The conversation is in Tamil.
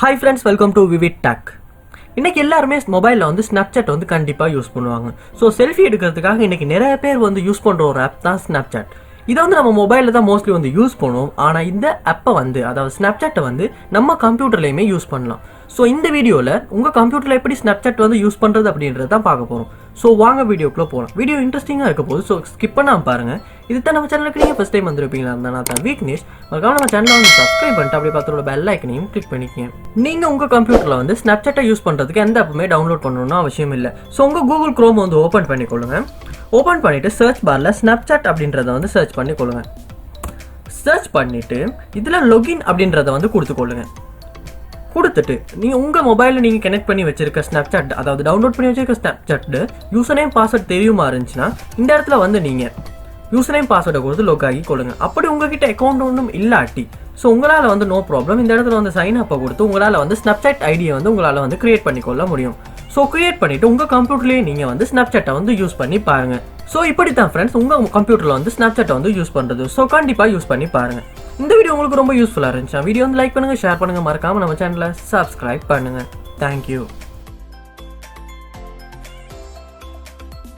Hi friends, welcome to VividTech. இன்னைக்கு எல்லாருமே மொபைல்ல வந்து Snapchat வந்து கண்டிப்பா யூஸ் பண்ணுவாங்க. சோ செல்ஃபி எடுக்கிறதுக்காக இன்னைக்கு நிறைய பேர் வந்து யூஸ் பண்ற ஒரு ஆப் தான் Snapchat. இத வந்து நம்ம மொபைல்ல தான் மோஸ்ட்லி வந்து யூஸ் பண்ணுவோம். ஆனா இந்த ஆப்பை வந்து அதாவது Snapchat வந்து நம்ம கம்ப்யூட்டர்லயுமே யூஸ் பண்ணலாம். சோ இந்த வீடியோல உங்க கம்ப்யூட்டர்ல எப்படி Snapchat வந்து யூஸ் பண்றது அப்படின்றத தான் பார்க்க போறோம். சோ வாங்க வீடியோக்குள்ள போலாம். வீடியோ இன்ட்ரஸ்டிங்கா இருக்க போகுது. சோ ஸ்கிப் பண்ணாம பாருங்க. இதுதான் நம்ம சேனலுக்கு நீங்க ஃபர்ஸ்ட் டைம் வந்திருப்பீங்களா இருந்தா நான் தான் வீக்னஸ். மறக்காம நம்ம சேனலை வந்து சப்ஸ்கிரைப் பண்ணிட்டு அப்படியே பக்கத்துல பெல் ஐக்கனையும் கிளிக் பண்ணிக்கங்க. நீங்க உங்க கம்ப்யூட்டர்ல வந்து Snapchat யூஸ் பண்றதுக்கு எந்த ஆப்புமே டவுன்லோட் பண்ணணும்னு அவசியம் இல்லை. சோ உங்க கூகுள் குரோம் வந்து ஓபன் பண்ணிக்கொள்ளுங்க. ஓபன் பண்ணிட்டு சர்ச் பார்ல Snapchat அப்படின்றத வந்து சர்ச் பண்ணிக்கொள்ளுங்க. சர்ச் பண்ணிட்டு இதுல login அப்படின்றத வந்து கொடுத்துக்கொள்ளுங்க. கொடுத்துட்டு நீங்க உங்க மொபைல்ல நீங்க கனெக்ட் பண்ணி வச்சிருக்க Snapchat அதாவது டவுன்லோட் பண்ணி வச்சிருக்க Snapchat யூசர் நேம் பாஸ்வேர்ட் தெரியுமா இருந்துச்சுன்னா இந்த இடத்துல வந்து நீங்க யூசர் நேம் பாஸ்வேர்டை கொடுத்து லாக் ஆகி கொள்ளுங்க. அப்படி உங்ககிட்ட அக்கௌண்ட் ஒன்றும் இல்லாட்டி ஸோ உங்களால் வந்து நோ ப்ராப்ளம் இந்த இடத்துல வந்து சைன் அப்பை கொடுத்து உங்களால் வந்து Snapchat ஐடியை வந்து உங்களால் வந்து கிரியேட் பண்ணிக்கொள்ள முடியும். ஸோ கிரியேட் பண்ணிட்டு உங்கள் கம்ப்யூட்டர்லேயே நீங்கள் வந்து Snapchat வந்து யூஸ் பண்ணி பாருங்க. ஸோ இப்படி தான் ஃப்ரெண்ட்ஸ் உங்கள் கம்ப்யூட்டரில் வந்து Snapchat வந்து யூஸ் பண்ணுறது. ஸோ கண்டிப்பாக யூஸ் பண்ணி பாருங்க. இந்த வீடியோ உங்களுக்கு ரொம்ப யூஸ்ஃபுல்லாக இருந்துச்சு. வீடியோ வந்து லைக் பண்ணுங்கள், ஷேர் பண்ணுங்கள், மறக்காமல் நம்ம சேனலை சப்ஸ்கிரைப் பண்ணுங்கள். தேங்க்யூ.